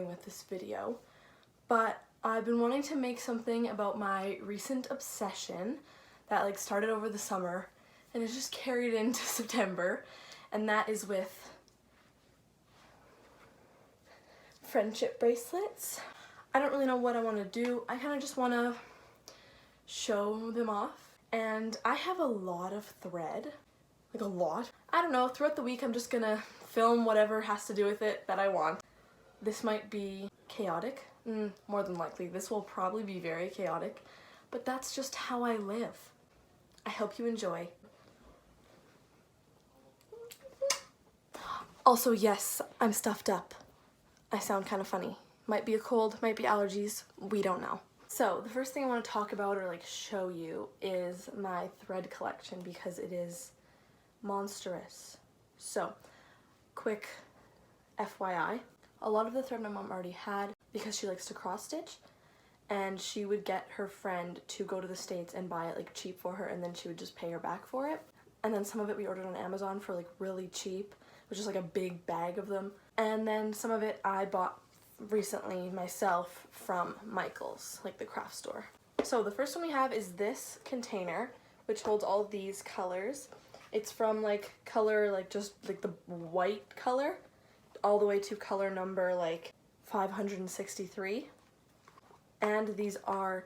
starting with this video, but I've been wanting to make something about my recent obsession that like started over the summer and it's just carried into September, and that is with friendship bracelets. I don't really know what I want to do. I kind of just want to show them off, and I have a lot of thread, like a lot. I don't know, throughout the week I'm just gonna film whatever has to do with it that I want. This might be chaotic, more than likely. This will probably be very chaotic, but that's just how I live. I hope you enjoy. Also, yes, I'm stuffed up. I sound kind of funny. Might be a cold, might be allergies, we don't know. So the first thing I want to talk about or like show you is my thread collection because it is monstrous. So, quick FYI, a lot of the thread my mom already had because she likes to cross stitch, and she would get her friend to go to the States and buy it like cheap for her, and then she would just pay her back for it. And then some of it we ordered on Amazon for like really cheap, which is like a big bag of them. And then some of it I bought recently myself from Michael's, like the craft store. So the first one we have is this container, which holds all of these colors. It's from like color, like just like the white color, all the way to color number like 563. And these are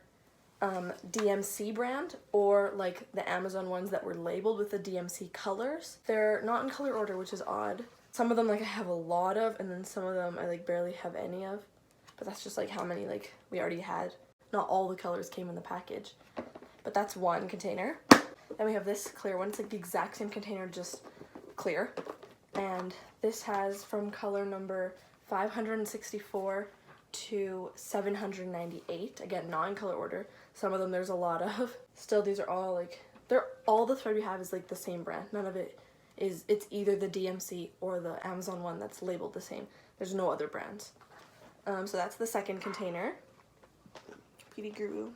DMC brand, or like the Amazon ones that were labeled with the DMC colors. They're not in color order, which is odd. Some of them like I have a lot of, and then some of them I like barely have any of, but that's just like how many like we already had. Not all the colors came in the package, but that's one container. Then we have this clear one. It's like the exact same container, just clear. And this has from color number 564 to 798. Again, not in color order. Some of them there's a lot of. Still, these are all like, all the thread we have is like the same brand. None of it is, it's either the DMC or the Amazon one that's labeled the same. There's no other brands. So that's the second container. Petey Guru.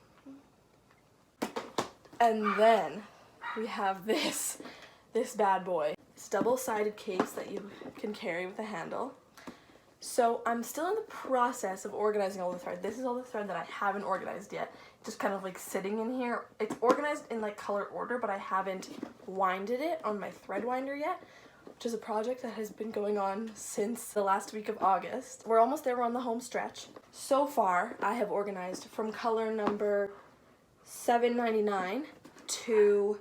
And then we have this bad boy. It's double-sided case that you can carry with a handle. So I'm still in the process of organizing all the thread. This is all the thread that I haven't organized yet. Just kind of like sitting in here. It's organized in like color order, but I haven't winded it on my thread winder yet, which is a project that has been going on since the last week of August. We're almost there, we're on the home stretch. So far, I have organized from color number 799 to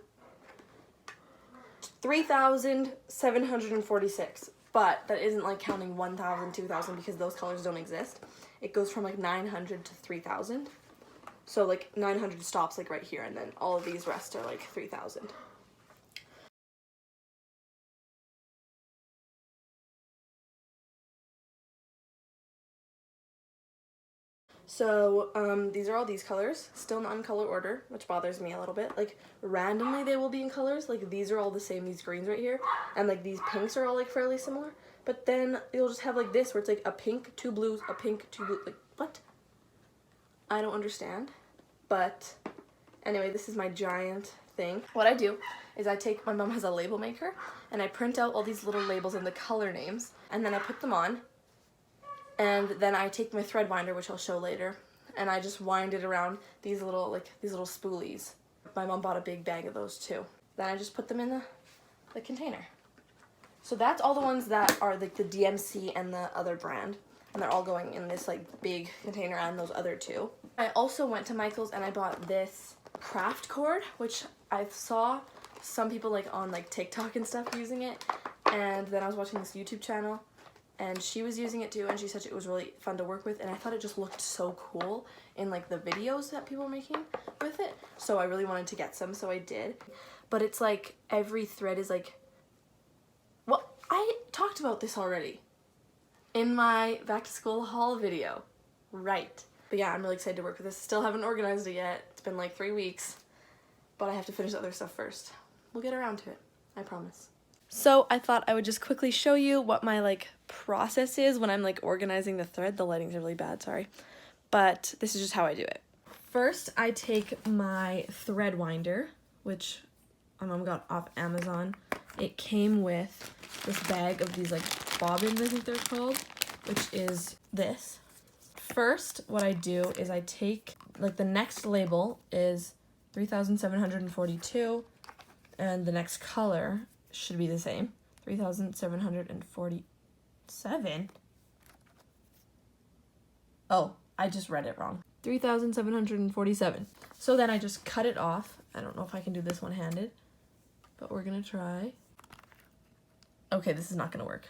3,746. But that isn't like counting 1,000, 2,000 because those colors don't exist. It goes from like 900 to 3,000. So like 900 stops like right here, and then all of these rest are like 3,000. So these are all these colors, still not in color order, which bothers me a little bit. Like randomly they will be in colors, like these are all the same, these greens right here, and like these pinks are all like fairly similar. But then you'll just have like this where it's like a pink, two blues, a pink, two blues, like what? I don't understand. But anyway, this is my giant thing. What I do is I take, my mom has a label maker, and I print out all these little labels and the color names, and then I put them on. And then I take my thread winder, which I'll show later, and I just wind it around these little spoolies. My mom bought a big bag of those too. Then I just put them in the container. So that's all the ones that are like the DMC and the other brand, and they're all going in this like big container and those other two. I also went to Michael's and I bought this craft cord, which I saw some people like on like TikTok and stuff using it, and then I was watching this YouTube channel and she was using it too, and she said it was really fun to work with, and I thought it just looked so cool in like the videos that people were making with it, so I really wanted to get some, so I did. But it's like every thread is like, well, I talked about this already in my back to school haul video, right? But yeah, I'm really excited to work with this. Still haven't organized it yet. It's been like 3 weeks, but I have to finish the other stuff first. We'll get around to it, I promise. So I thought I would just quickly show you what my like process is when I'm like organizing the thread. The lighting's really bad, sorry. But this is just how I do it. First, I take my thread winder, which my mom got off Amazon. It came with this bag of these like bobbins, I think they're called, which is this. first, what I do is I take, like, the next label is 3,742, and the next color should be the same, 3,747. Oh, I just read it wrong. 3,747. So then I just cut it off. I don't know if I can do this one-handed, but we're gonna try. Okay, this is not gonna work.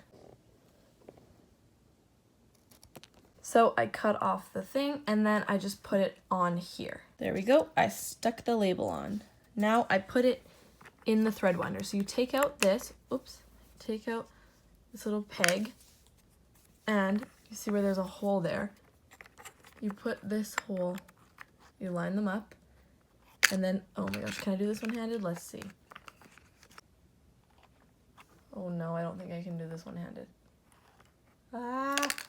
So I cut off the thing and then I just put it on here. There we go. I stuck the label on. Now I put it in the thread winder. So you take out this, take out this little peg, and you see where there's a hole there. You put this hole, you line them up, and then, oh my gosh, can I do this one-handed? Let's see. Oh no, I don't think I can do this one-handed.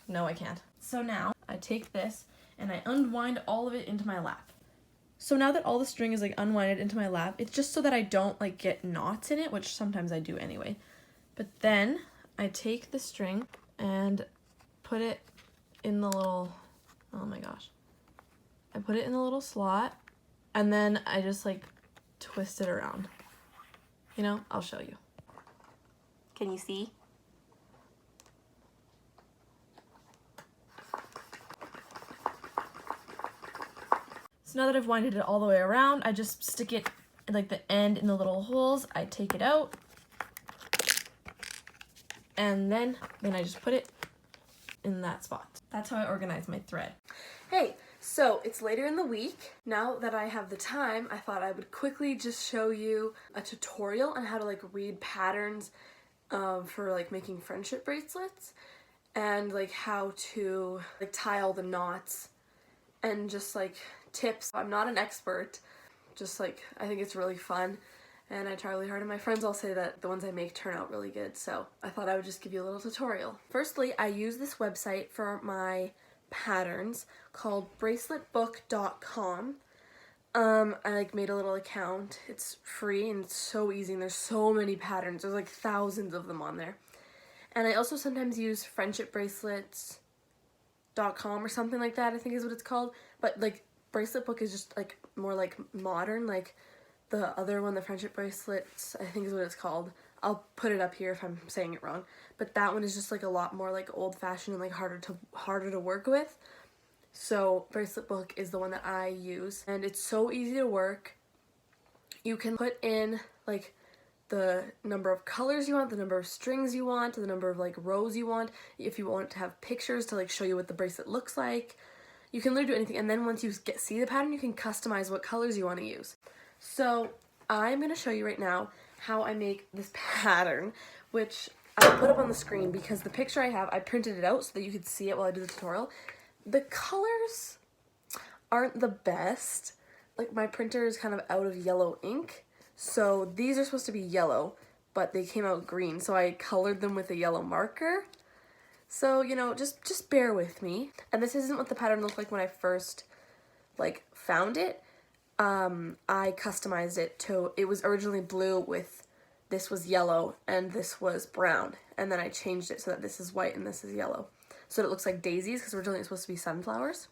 No, I can't. So now I take this and I unwind all of it into my lap. So now that all the string is like unwinded into my lap, it's just so that I don't like get knots in it, which sometimes I do anyway. But then I take the string and put it in the little, oh my gosh. I put it in the little slot and then I just like twist it around. You know, I'll show you. Can you see? So now that I've winded it all the way around, I just stick it like the end in the little holes. I take it out and then I just put it in that spot. That's how I organize my thread. Hey, so it's later in the week. Now that I have the time, I thought I would quickly just show you a tutorial on how to like read patterns for like making friendship bracelets, and like how to like tie all the knots, and just like tips. I'm not an expert, just like I think it's really fun and I try really hard, and my friends all say that the ones I make turn out really good, so I thought I would just give you a little tutorial. Firstly, I use this website for my patterns called braceletbook.com. I like made a little account. It's free and it's so easy, and there's so many patterns. There's like thousands of them on there. And I also sometimes use friendshipbracelets.com or something like that, I think is what it's called. But like bracelet book is just like more like modern, like the other one, the friendship bracelets, I think is what it's called. I'll put it up here if I'm saying it wrong. But that one is just like a lot more like old fashioned and like harder to work with. So bracelet book is the one that I use, and it's so easy to work. You can put in like the number of colors you want, the number of strings you want, the number of like rows you want. If you want to have pictures to like show you what the bracelet looks like, you can literally do anything. And then once you see the pattern, you can customize what colors you want to use. So I'm going to show you right now how I make this pattern, which I'll put up on the screen because the picture I have, I printed it out so that you could see it while I do the tutorial. The colors aren't the best. Like my printer is kind of out of yellow ink, so these are supposed to be yellow, but they came out green, so I colored them with a yellow marker. So, you know, just bear with me. And this isn't what the pattern looked like when I first like found it. I customized it to, it was originally blue with, this was yellow and this was brown, and then I changed it so that this is white and this is yellow, so that it looks like daisies, because originally it's supposed to be sunflowers.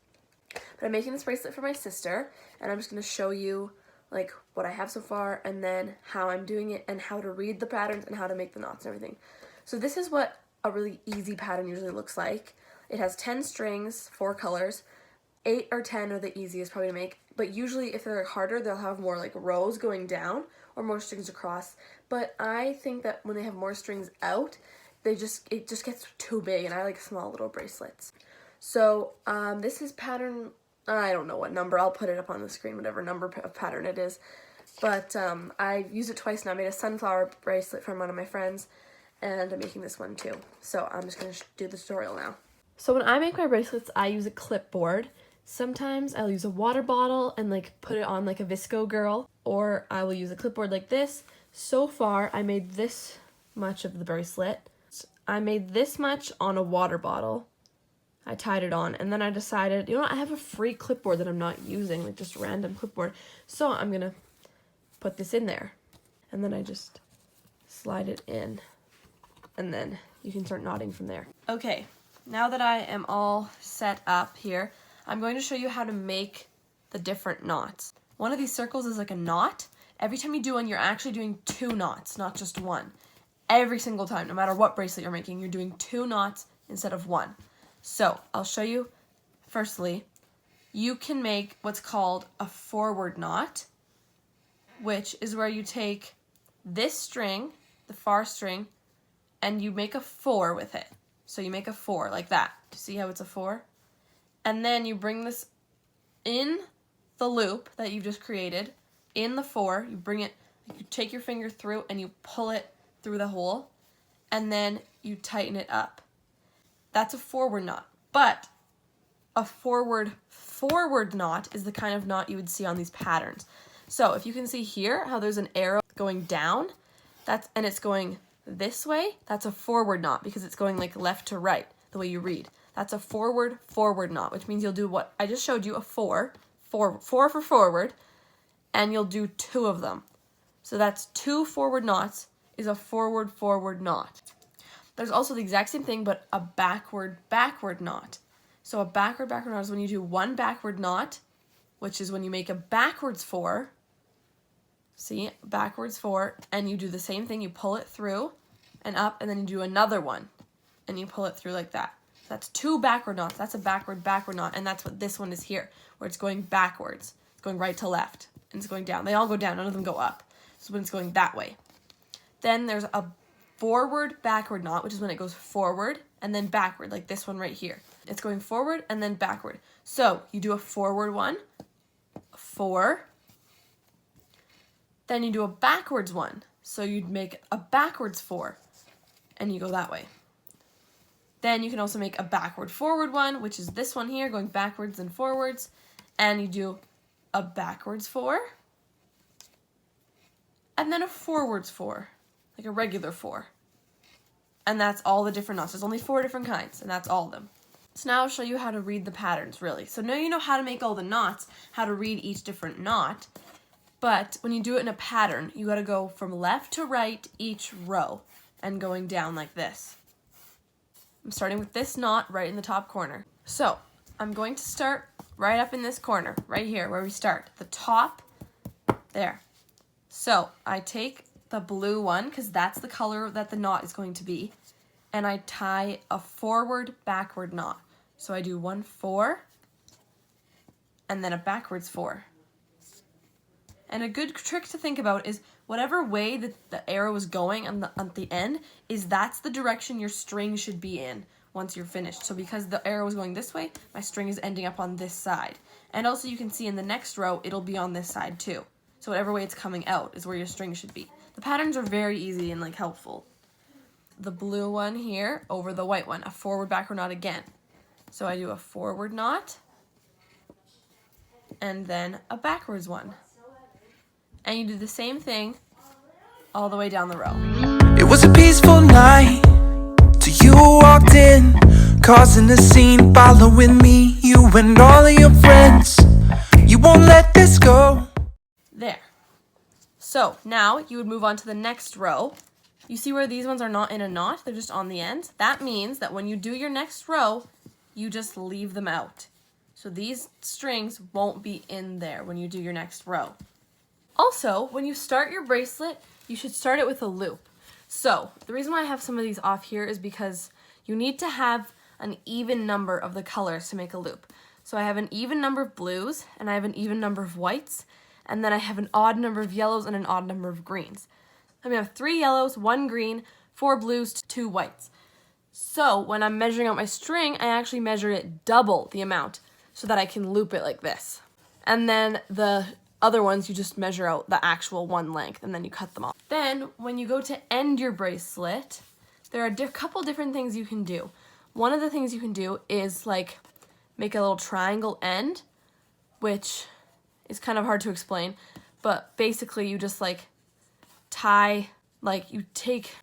But I'm making this bracelet for my sister, and I'm just going to show you like what I have so far, and then how I'm doing it, and how to read the patterns, and how to make the knots and everything. So this is what a really easy pattern usually looks like. It has 10 strings, 4 colors. 8 or 10 are the easiest probably to make, but usually if they're harder, they'll have more like rows going down or more strings across. But I think that when they have more strings out, it just gets too big, and I like small little bracelets. So this is pattern, I don't know what number, I'll put it up on the screen, whatever number of pattern it is. But I used it twice now. I made a sunflower bracelet from one of my friends, and I'm making this one too. So I'm just going to do the tutorial now. So when I make my bracelets, I use a clipboard. Sometimes I'll use a water bottle and like put it on like a Visco girl, or I will use a clipboard like this. So far, I made this much of the bracelet. I made this much on a water bottle. I tied it on, and then I decided, you know what, I have a free clipboard that I'm not using, like just random clipboard. So I'm gonna put this in there, and then I just slide it in, and then you can start knotting from there. Okay, now that I am all set up here, I'm going to show you how to make the different knots. One of these circles is like a knot. Every time you do one, you're actually doing 2 knots, not just 1. Every single time, no matter what bracelet you're making, you're doing 2 knots instead of 1. So I'll show you. Firstly, you can make what's called a forward knot, which is where you take this string, the far string, and you make a 4 with it. So you make a 4 like that. Do you see how it's a 4? And then you bring this in the loop that you've just created, in the 4, you bring it, you take your finger through and you pull it through the hole, and then you tighten it up. That's a forward knot. But a forward knot is the kind of knot you would see on these patterns. So if you can see here how there's an arrow going down, and it's going this way, that's a forward knot because it's going like left to right, the way you read. That's a forward knot, which means you'll do what I just showed you, a 4 for forward, and you'll do 2 of them. So that's 2 forward knots is a forward knot. There's also the exact same thing, but a backward knot. So a backward knot is when you do 1 backward knot, which is when you make a backwards 4. See, backwards 4, and you do the same thing. You pull it through and up, and then you do another one, and you pull it through like that. That's 2 backward knots. That's a backward knot, and that's what this one is here, where it's going backwards. It's going right to left, and it's going down. They all go down. None of them go up. So when it's going that way. Then there's a backward knot, which is when it goes forward and then backward, like this one right here. It's going forward and then backward. So you do a forward one, 4. Then you do a backwards one. So you'd make a backwards 4, and you go that way. Then you can also make a forward one, which is this one here, going backwards and forwards. And you do a backwards 4, and then a forwards 4, like a regular 4. And that's all the different knots. There's only 4 different kinds, and that's all of them. So now I'll show you how to read the patterns, really. So now you know how to make all the knots, how to read each different knot. But when you do it in a pattern, you got to go from left to right each row and going down like this. I'm starting with this knot right in the top corner. So I'm going to start right up in this corner, right here where we start, the top there. So I take the blue one, because that's the color that the knot is going to be, and I tie a backward knot. So I do 1 4 and then a backwards 4. And a good trick to think about is whatever way that the arrow is going at the end, that's the direction your string should be in once you're finished. So because the arrow is going this way, my string is ending up on this side. And also you can see in the next row, it'll be on this side too. So whatever way it's coming out is where your string should be. The patterns are very easy and helpful. The blue one here over the white one, a backward knot again. So I do a forward knot and then a backwards one. And you do the same thing all the way down the row. It was a peaceful night till you walked in, causing a scene, following me, you and all of your friends. You won't let this go. There. So now you would move on to the next row. You see where these ones are not in a knot, they're just on the end? That means that when you do your next row, you just leave them out. So these strings won't be in there when you do your next row. Also, when you start your bracelet, you should start it with a loop. So the reason why I have some of these off here is because you need to have an even number of the colors to make a loop. So I have an even number of blues, and I have an even number of whites, and then I have an odd number of yellows and an odd number of greens. I have 3 yellows, 1 green, 4 blues, 2 whites. So when I'm measuring out my string, I actually measure it double the amount so that I can loop it like this. And then the other ones, you just measure out the actual one length and then you cut them off. Then when you go to end your bracelet, there are a couple different things you can do. One of the things you can do is make a little triangle end, which is kind of hard to explain, but basically you just tie, you take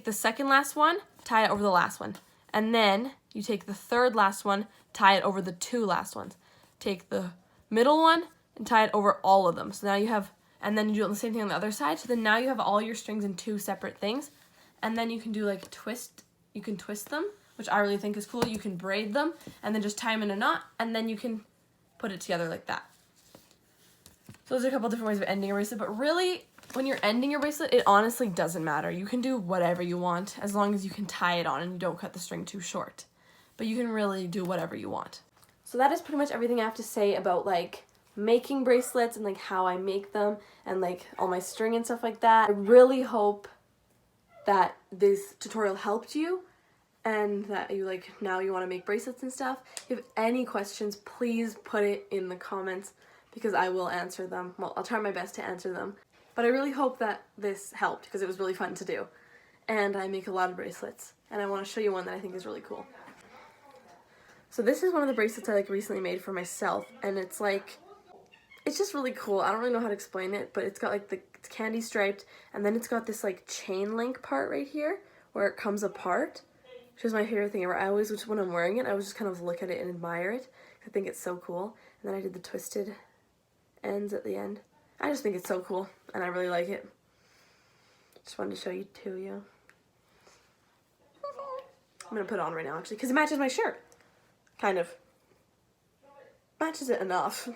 the second last one, tie it over the last one, and then you take the third last one, tie it over the 2 last ones. Take the middle one and tie it over all of them. So now you have, and then you do the same thing on the other side. So then now you have all your strings in 2 separate things, and then you can do twist. You can twist them which I really think is cool. You can braid them and then just tie them in a knot, and then you can put it together like that. So those are a couple different ways of ending a bracelet, but really, when you're ending your bracelet, it honestly doesn't matter. You can do whatever you want as long as you can tie it on and you don't cut the string too short. But you can really do whatever you want. So that is pretty much everything I have to say about like making bracelets and like how I make them and like all my string and stuff like that. I really hope that this tutorial helped you and that you like now you want to make bracelets and stuff. If you have any questions, please put it in the comments because I will answer them. Well, I'll try my best to answer them. But I really hope that this helped because it was really fun to do. And I make a lot of bracelets and I want to show you one that I think is really cool. So this is one of the bracelets I like recently made for myself, and it's like, it's just really cool. I don't really know how to explain it, but it's got like the candy striped, and then it's got this like chain link part right here where it comes apart, which is my favorite thing ever. I always, when I'm wearing it, I always just kind of look at it and admire it. I think it's so cool. And then I did the twisted ends at the end. I just think it's so cool, and I really like it. Just wanted to show you to you. I'm gonna put it on right now actually, because it matches my shirt. Kind of. Matches it enough.